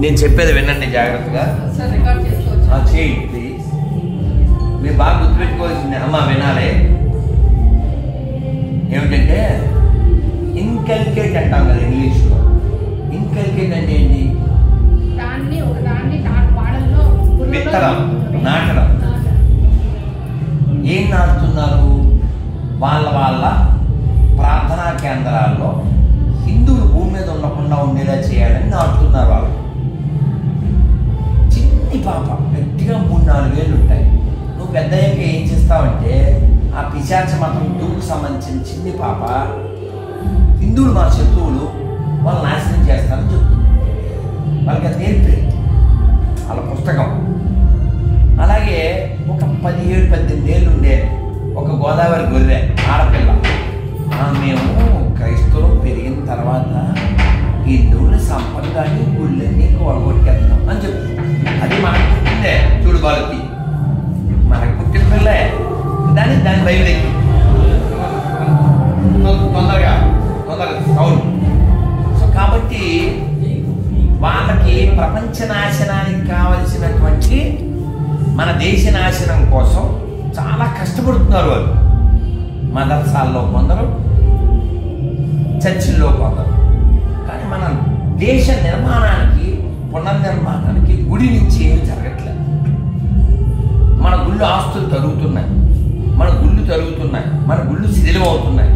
నేను చెప్పేది వినండి జాగ్రత్తగా. చేయండి ప్లీజ్. మీరు బాగా గుర్తుపెట్టుకోవాల్సింది అమ్మ, వినాలి. ఏమిటంటే ఇన్కల్కేట్ అంటాం కదా ఇంగ్లీష్లో. ఇన్కల్కేట్ అంటే ఏంటి? విత్తనం, నాటడం. ఏం నాటుతున్నారు? వాళ్ళ ప్రార్థనా కేంద్రాల్లో హిందువులు భూమి మీద ఉండకుండా ఉండేలా చేయాలని నాటుతున్నారు. వాళ్ళు చిన్ని పాప, గట్టిగా 3-4 ఏళ్ళు ఉంటాయి. నువ్వు పెద్దయ్యాక ఏం చేస్తావంటే ఆ పిశాచ మతం హిందువులకు సంబంధించిన చిన్ని పాప, హిందువులు మా శత్రువులు, వాళ్ళు నాశనం చేస్తారని చెప్తుంది. వాళ్ళకి అది నేర్పేది వాళ్ళ పుస్తకం. అలాగే ఒక 17-18 ఏళ్ళు ఉండే ఒక గోదావరి గొర్రె ఆడపిల్ల, మేము క్రైస్తవులు పెరిగిన తర్వాత హిందువులు సంపదగాని గుళ్ళన్నీ కొడగొట్టేస్తాం అని చెప్తుంది. అది మనకు పుట్టిందే, చూడు వాళ్ళకి మనకు పుట్టిన పిల్లే, దాని బైబిల్ ఎక్కి తొందరగా అవును. సో కాబట్టి వాళ్ళకి ప్రపంచ నాశనానికి కావలసినటువంటి మన దేశ నాశనం కోసం చాలా కష్టపడుతున్నారు వాళ్ళు. మదర్సాల్లో కొందరు, చర్చిల్లో కొందరు. కానీ మన దేశ నిర్మాణానికి, పునర్నిర్మాణానికి గుడి నుంచి ఏమి జరగట్లేదు. మన గుళ్ళు ఆస్తులు తరుగుతున్నాయి, మన గుళ్ళు తరుగుతున్నాయి, మన గుళ్ళు శిథిలం అవుతున్నాయి,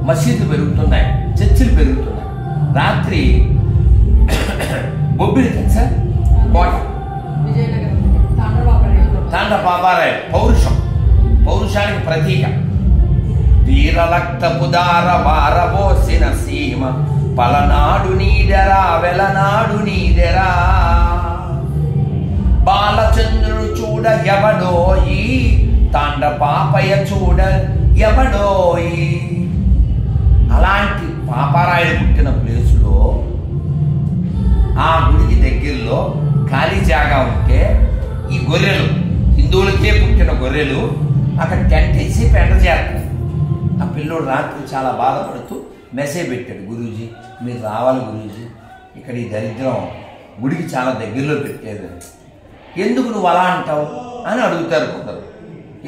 మసీదులు పెరుగుతున్నాయి, చర్చిలు పెరుగుతున్నాయి. రాత్రి బొబ్బిలి తెలుసా, కోట, తాండపాపారాయ, పౌరుషానికి ప్రతీక. వీరరక్తపు దార వారబోసిన సీమ, పలనాడు నీడెరా వెలనాడు నీడెరా, బాలచంద్రుడు చూడ ఎవడోయి, తాండపాపయ్య చూడ ఎవడోయి. అలాంటి పాపారాయుడు పుట్టిన ప్లేసులో, ఆ గుడికి దగ్గరలో ఖాళీ జాగా ఉంటే ఈ గొర్రెలు, హిందువులకే పుట్టిన గొర్రెలు అక్కడ టెంట్ వేసి పెంట చేస్తారు. ఆ పిల్లోడు రాత్రి చాలా బాధపడుతూ మెసేజ్ పెట్టాడు, గురూజీ మీరు రావాలి గురూజీ, ఇక్కడ ఈ దరిద్రం గుడికి చాలా దగ్గరలో పెట్టేది. ఎందుకు నువ్వు అలా అంటావు అని అడుగుతారు కొందరు.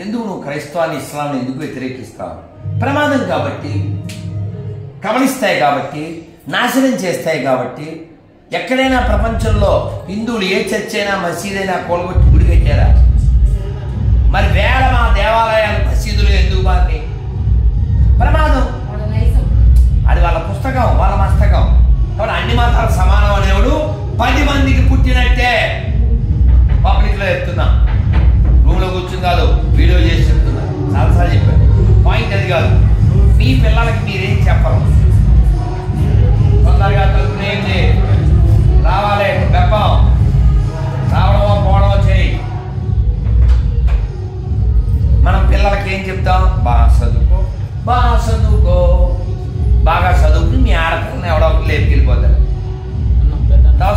ఎందుకు నువ్వు క్రైస్తవాన్ని, ఇస్లాంని ఎందుకు వ్యతిరేకిస్తావు? ప్రమాదం కాబట్టి, కబలిస్తాయి కాబట్టి, నాశనం చేస్తాయి కాబట్టి. ఎక్కడైనా ప్రపంచంలో హిందువులు ఏ చర్చ్ అయినా మసీదైనా కూలగొట్టి గుడి కట్టారా? మరి వేల మా దేవాలయాలు మసీదులు ఎందుకు మారి? ప్రమాదం. అది వాళ్ళ పుస్తకం, వాళ్ళ మస్తకం. కాబట్టి అన్ని మతాలు సమానం అనేవాడు 10 మందికి పుట్టినట్టే. పబ్లిక్లో చెప్తున్నా, రూమ్లో కూర్చుని కాదు, వీడియో చేసి చెప్తున్నా, చాలాసార్లు చెప్పాను. పాయింట్ అది కాదు. మీ పిల్లలకి మీరేం చెప్పరు. తొందరగా తలుపునేంటి రావాలి, బెప్పం రావడమో పోవడమో చేయి. మనం పిల్లలకి ఏం చెప్తాం? బాగా చదువుకో, బాగా చదువుకుని మీ ఆడపిల్లని ఎవడో ఒకటి లేపుకెళ్ళిపోతారు.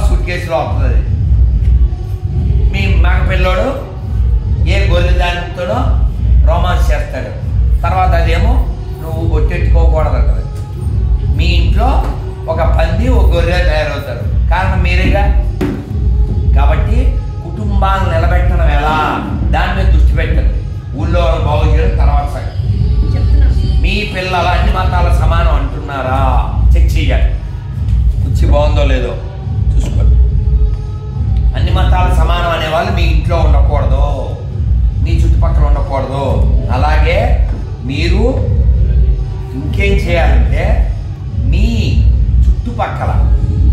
సూట్ కేసులో వస్తుంది. మీ మగ పిల్లోడు ఏ గొర్రె దానితోనో రొమాన్స్ చేస్తాడు. తర్వాత అదేమో నువ్వు బొట్టెట్టుకోకూడదు అంటారు. మీ ఇంట్లో ఒక పంది, ఒక గొర్రె తయారవుతారు. కారణం మీరేగా. కాబట్టి కుటుంబాలను నిలబెట్టడం ఎలా, దాని మీద దృష్టి పెట్టండి. ఊళ్ళో బాగు చేయడం తర్వాత సగం. మీ పిల్లలు అన్ని మతాల సమానం అంటున్నారా? చెక్ చేయాలి. కుర్చీ బాగుందో లేదో చూసుకోండి. అన్ని మతాల సమానం అనేవాళ్ళు మీ ఇంట్లో ఉండకూడదు, మీ చుట్టుపక్కల ఉండకూడదు. అలాగే మీరు ఇంకేం చేయాలంటే, మీ చుట్టుపక్కల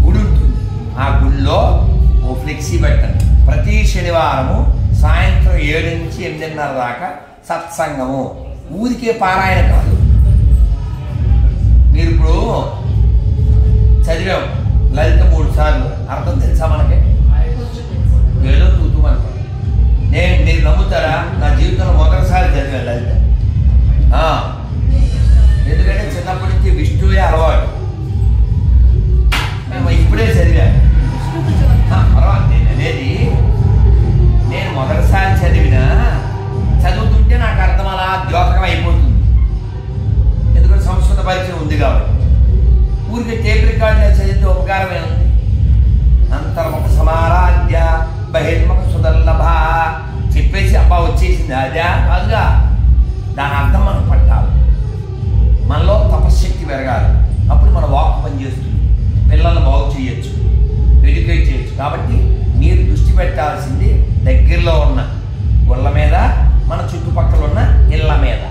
గుడి ఉంటుంది, ఆ గుడిలో ఓ ఫ్లెక్సీ పెట్టండి. ప్రతి శనివారము సాయంత్రం 7 నుంచి 8:30 దాకా సత్సంగము. ఊరికే పారాయణ కాదు. మీరు ఇప్పుడు చదివాం లలిత 3 సార్లు, అర్థం తెలుసా మనకి? ఏదో తూతూ అంటాం. మీరు నమ్ముతారా? నా జీవితంలో మొదటిసారి చదివాను లలిత. ఎందుకంటే చిన్నప్పటి నుంచి విష్ణువే అలవాటు. మేము ఇప్పుడే చదివాను. అనేది నేను మొదటిసారి చదువుతుంటే నాకు అర్థం అలా ద్యోతకం అయిపోతుంది. ఎందుకంటే సంస్కృత పరిచయం ఉంది కాబట్టి. ఊరికి టేప్ రికార్డులో చదివితే ఉపకారమే ఉంది. వచ్చింది, అదే కాదుగా. దాని అర్థం మనకు పట్టాలి, మనలో తపశ్శక్తి పెరగాలి. అప్పుడు మన వాక్ పనిచేస్తుంది, పిల్లల్ని బాగు చేయొచ్చు, ఎడ్యుకేట్ చేయొచ్చు. కాబట్టి మీరు దృష్టి పెట్టాల్సింది దగ్గరలో ఉన్న గుళ్ళ మీద, మన చుట్టుపక్కల ఉన్న ఇళ్ళ మీద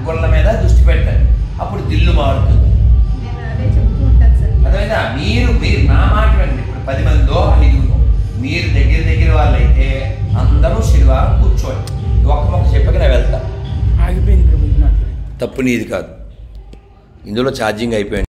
గుళ్ళ మీద దృష్టి పెట్టండి. అప్పుడు దిల్లు మారుతుంది. అదేవిధంగా మీరు నా మాట వినండి. ఇప్పుడు 10 మందో 5 మీరు దగ్గర వాళ్ళైతే అందరూ శనివారం కూర్చోండి. ఒక్క మొక్క చెప్పక నేను వెళ్తా. ఆగిపోయింది. తప్పు నీది కాదు, ఇందులో ఛార్జింగ్ అయిపోయింది.